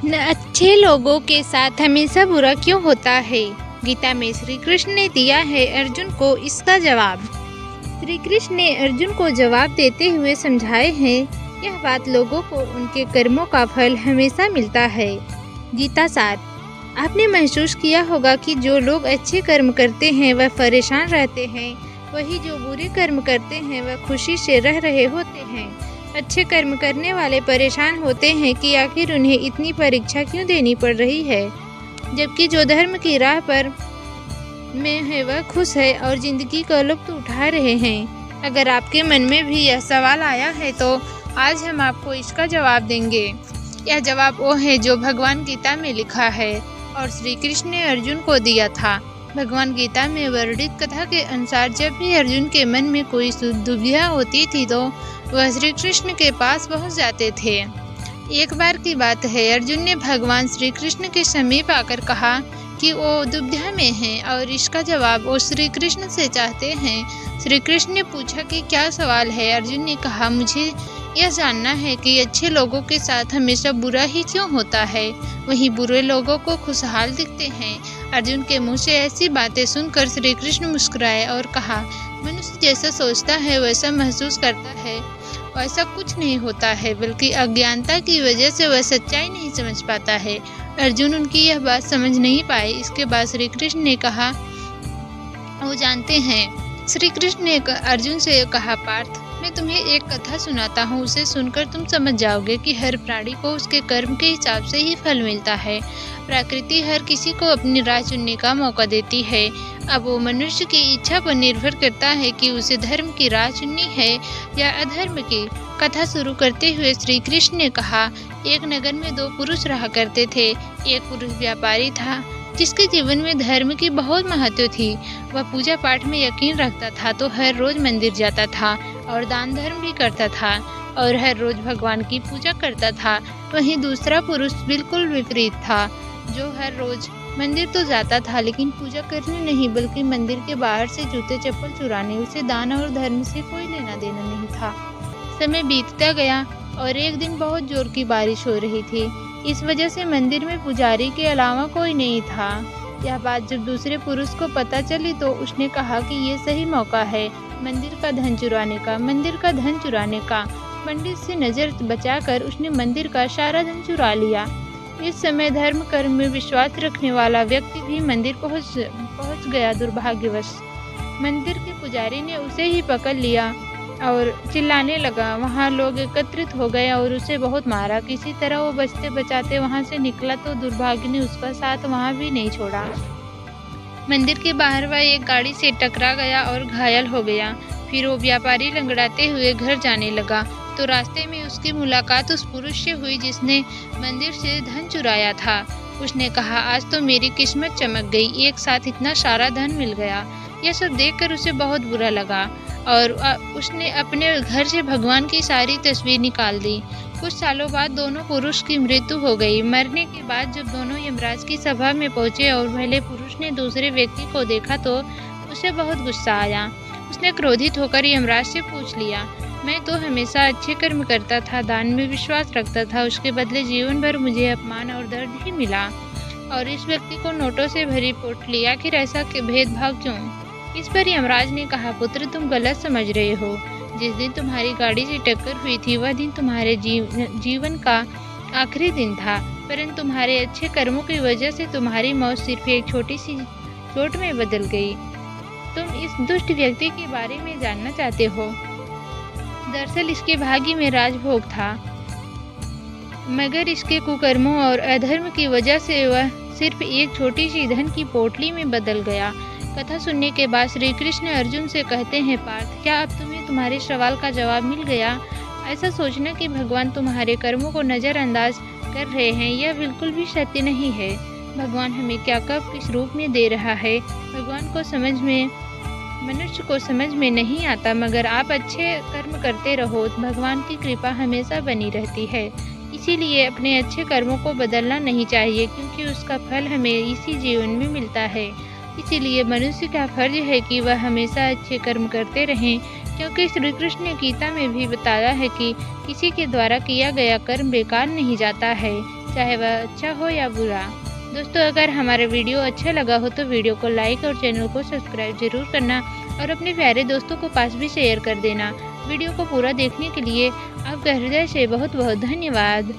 न अच्छे लोगों के साथ हमेशा बुरा क्यों होता है? गीता में श्री कृष्ण ने दिया है अर्जुन को इसका जवाब। श्री कृष्ण ने अर्जुन को जवाब देते हुए समझाए हैं, यह बात लोगों को उनके कर्मों का फल हमेशा मिलता है। गीता सार। आपने महसूस किया होगा कि जो लोग अच्छे कर्म करते हैं वह परेशान रहते हैं, वही जो बुरे कर्म करते हैं वह खुशी से रह रहे होते हैं। अच्छे कर्म करने वाले परेशान होते हैं कि आखिर उन्हें इतनी परीक्षा क्यों देनी पड़ रही है, जबकि जो धर्म की राह पर में है वह खुश है और जिंदगी का लुत्फ उठा रहे हैं। अगर आपके मन में भी यह सवाल आया है तो आज हम आपको इसका जवाब देंगे। यह जवाब वो है जो भगवान गीता में लिखा है और श्री कृष्ण ने अर्जुन को दिया था। भगवान गीता में वर्णित कथा के अनुसार जब भी अर्जुन के मन में कोई दुविधा होती थी तो वह श्री कृष्ण के पास पहुंच जाते थे। एक बार की बात है, अर्जुन ने भगवान श्री कृष्ण के समीप आकर कहा कि वो दुविधा में हैं और इसका जवाब वो श्री कृष्ण से चाहते हैं। श्री कृष्ण ने पूछा कि क्या सवाल है। अर्जुन ने कहा, मुझे यह जानना है कि अच्छे लोगों के साथ हमेशा बुरा ही क्यों होता है, वहीं बुरे लोगों को खुशहाल दिखते हैं। अर्जुन के मुंह से ऐसी बातें सुनकर श्री कृष्ण मुस्कुराए और कहा, मनुष्य जैसा सोचता है वैसा महसूस करता है, वैसा कुछ नहीं होता है, बल्कि अज्ञानता की वजह से वह सच्चाई नहीं समझ पाता है। अर्जुन उनकी यह बात समझ नहीं पाए। इसके बाद श्री कृष्ण ने कहा, वो जानते हैं। श्री कृष्ण ने अर्जुन से कहा, पार्थ, मैं तुम्हें एक कथा सुनाता हूँ, उसे सुनकर तुम समझ जाओगे कि हर प्राणी को उसके कर्म के हिसाब से ही फल मिलता है। प्रकृति हर किसी को अपनी राह चुनने का मौका देती है। अब वो मनुष्य की इच्छा पर निर्भर करता है कि उसे धर्म की राह चुननी है या अधर्म की। कथा शुरू करते हुए श्री कृष्ण ने कहा, एक नगर में दो पुरुष रहा करते थे। एक पुरुष व्यापारी था जिसके जीवन में धर्म की बहुत महत्व थी। वह पूजा पाठ में यकीन रखता था तो हर रोज मंदिर जाता था और दान धर्म भी करता था और हर रोज भगवान की पूजा करता था। वहीं दूसरा पुरुष बिल्कुल विपरीत था, जो हर रोज मंदिर तो जाता था लेकिन पूजा करने नहीं, बल्कि मंदिर के बाहर से जूते चप्पल चुराने। उसे दान और धर्म से कोई लेना देना नहीं था। समय बीतता गया और एक दिन बहुत जोर की बारिश हो रही थी। इस वजह से मंदिर में पुजारी के अलावा कोई नहीं था। यह बात जब दूसरे पुरुष को पता चली तो उसने कहा कि ये सही मौका है मंदिर का धन चुराने का। पंडित से नजर बचाकर उसने मंदिर का सारा धन चुरा लिया। इस समय धर्म कर्म में विश्वास रखने वाला व्यक्ति भी मंदिर पहुंच गया। दुर्भाग्यवश मंदिर के पुजारी ने उसे ही पकड़ लिया और चिल्लाने लगा। वहाँ लोग एकत्रित हो गए और उसे बहुत मारा। किसी तरह वो बचते बचाते वहाँ से निकला तो दुर्भाग्य ने उसका साथ वहाँ भी नहीं छोड़ा। मंदिर के बाहर वह एक गाड़ी से टकरा गया और घायल हो गया। फिर वो व्यापारी लंगड़ाते हुए घर जाने लगा तो रास्ते में उसकी मुलाकात उस पुरुष से हुई जिसने मंदिर से धन चुराया था। उसने कहा, आज तो मेरी किस्मत चमक गई, एक साथ इतना सारा धन मिल गया। यह सब देखकर उसे बहुत बुरा लगा और उसने अपने घर से भगवान की सारी तस्वीर निकाल दी। कुछ सालों बाद दोनों पुरुष की मृत्यु हो गई। मरने के बाद जब दोनों यमराज की सभा में पहुंचे और पहले पुरुष ने दूसरे व्यक्ति को देखा तो उसे बहुत गुस्सा आया। उसने क्रोधित होकर यमराज से पूछ लिया, मैं तो हमेशा अच्छे कर्म करता था, दान में विश्वास रखता था, उसके बदले जीवन भर मुझे अपमान और दर्द ही मिला। और इस व्यक्ति को नोटों से भरी पोटली, आखिर ऐसा भेदभाव क्यों? इस पर यमराज ने कहा, पुत्र, तुम गलत समझ रहे हो। जिस दिन तुम्हारी गाड़ी से टक्कर हुई थी वह दिन तुम्हारे जीवन का आखिरी दिन था, परंतु तुम्हारे अच्छे कर्मों की वजह से तुम्हारी मौत सिर्फ एक छोटी सी चोट में बदल गई। तुम इस दुष्ट व्यक्ति के बारे में जानना चाहते हो? दरअसल इसके भाग्य में राजभोग था, मगर इसके कुकर्मों और अधर्म की वजह से वह सिर्फ एक छोटी सी धन की पोटली में बदल गया। कथा सुनने के बाद श्री कृष्ण अर्जुन से कहते हैं, पार्थ, क्या अब तुम्हें तुम्हारे सवाल का जवाब मिल गया? ऐसा सोचना कि भगवान तुम्हारे कर्मों को नज़रअंदाज कर रहे हैं, यह बिल्कुल भी सत्य नहीं है। भगवान हमें क्या कब किस रूप में दे रहा है, भगवान को मनुष्य को समझ में नहीं आता, मगर आप अच्छे कर्म करते रहो, भगवान की कृपा हमेशा बनी रहती है। इसीलिए अपने अच्छे कर्मों को बदलना नहीं चाहिए, क्योंकि उसका फल हमें इसी जीवन में मिलता है। इसीलिए मनुष्य का फर्ज है कि वह हमेशा अच्छे कर्म करते रहें, क्योंकि श्री कृष्ण ने गीता में भी बताया है कि किसी के द्वारा किया गया कर्म बेकार नहीं जाता है, चाहे वह अच्छा हो या बुरा। दोस्तों, अगर हमारा वीडियो अच्छा लगा हो तो वीडियो को लाइक और चैनल को सब्सक्राइब जरूर करना और अपने प्यारे दोस्तों को पास भी शेयर कर देना। वीडियो को पूरा देखने के लिए आपका हृदय से बहुत बहुत धन्यवाद।